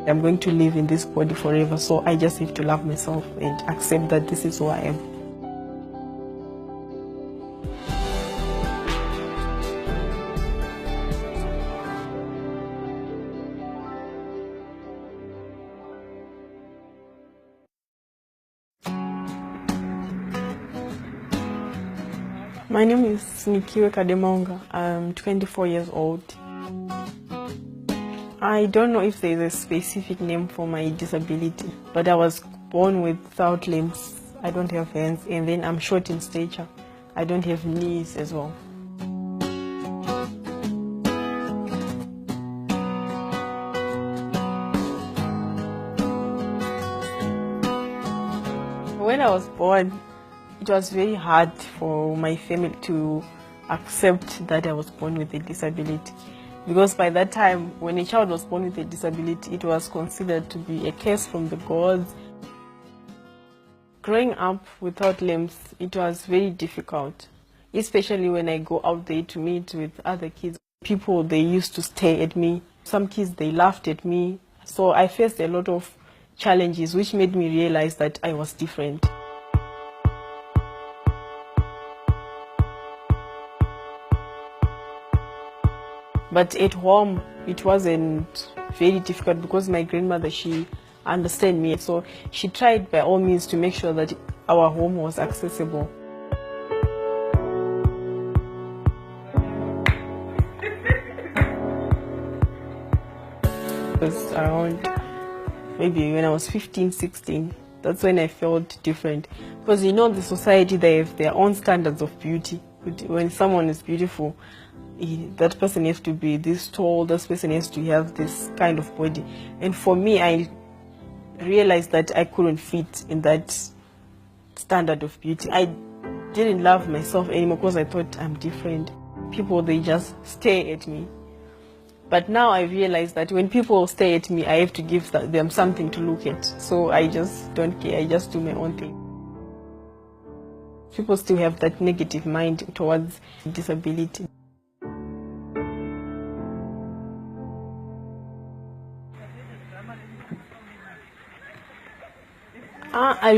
I'm going to live in this body forever, so I just have to love myself and accept that this is who I am. My name is Sinikwe. I'm 24 years old. I don't know if there's a specific name for my disability, but I was born without limbs. I don't have hands, and then I'm short in stature. I don't have knees as well. When I was born, it was very hard for my family to accept that I was born with a disability. Because by that time, when a child was born with a disability, it was considered to be a curse from the gods. Growing up without limbs, it was very difficult, especially when I go out there to meet with other kids. People, they used to stare at me. Some kids, they laughed at me. So I faced a lot of challenges, which made me realize that I was different. But at home, it wasn't very difficult because my grandmother, she understood me. So she tried by all means to make sure that our home was accessible. It was around maybe when I was 15, 16. That's when I felt different. Because you know, the society, they have their own standards of beauty. When someone is beautiful, that person has to be this tall, this person has to have this kind of body. And for me, I realized that I couldn't fit in that standard of beauty. I didn't love myself anymore because I thought I'm different. People, they just stare at me. But now I realize that when people stare at me, I have to give them something to look at. So I just don't care, I just do my own thing. People still have that negative mind towards disability. I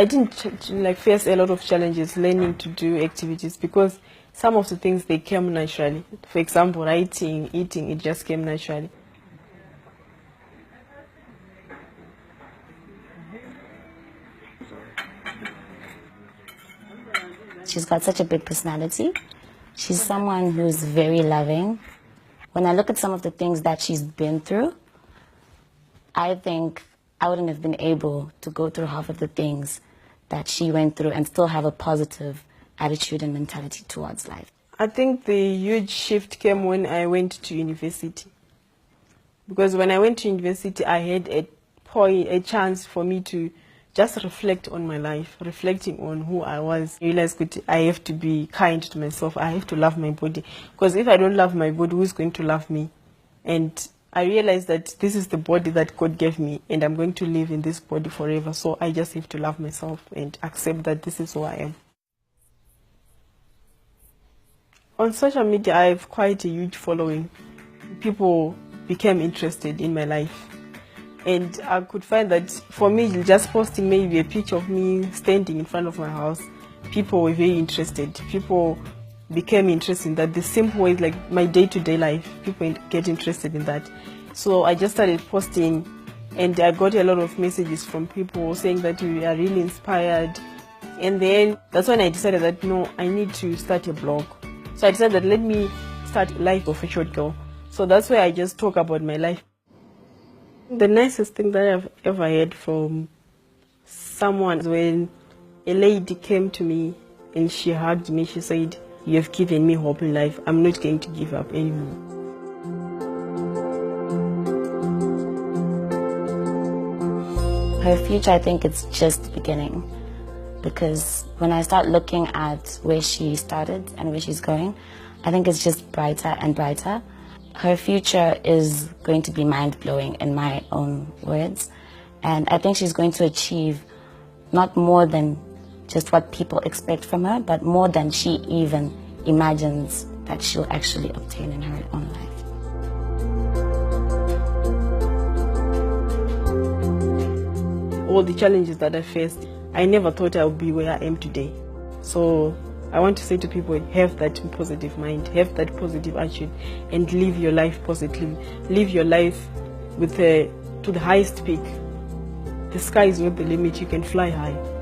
didn't like face a lot of challenges learning to do activities because some of the things, they came naturally. For example, writing, eating, it just came naturally. She's got such a big personality. She's someone who's very loving. When I look at some of the things that she's been through, I think I wouldn't have been able to go through half of the things that she went through and still have a positive attitude and mentality towards life. I think the huge shift came when I went to university. Because when I went to university, I had a chance for me to just reflect on my life, reflecting on who I was. I realized that I have to be kind to myself. I have to love my body. Because if I don't love my body, who's going to love me? And I realized that this is the body that God gave me, and I'm going to live in this body forever. So I just have to love myself and accept that this is who I am. On social media, I have quite a huge following. People became interested in my life. And I could find that for me, just posting maybe a picture of me standing in front of my house, people were very interested. People became interested in that. The simple way, like my day-to-day life, people get interested in that. So I just started posting, and I got a lot of messages from people saying that we are really inspired. And then that's when I decided that, no, I need to start a blog. So I decided that let me start Life of a Short Girl. So that's where I just talk about my life. The nicest thing that I've ever heard from someone is when a lady came to me and she hugged me. She said, "You have given me hope in life. I'm not going to give up anymore." Her future, I think it's just the beginning. Because when I start looking at where she started and where she's going, I think it's just brighter and brighter. Her future is going to be mind-blowing in my own words. And I think she's going to achieve not more than just what people expect from her, but more than she even imagines that she'll actually obtain in her own life. all the challenges that I faced, I never thought I would be where I am today. So I want to say to people, have that positive mind, have that positive attitude, and live your life positively. Live your life to the highest peak. The sky is not the limit, you can fly high.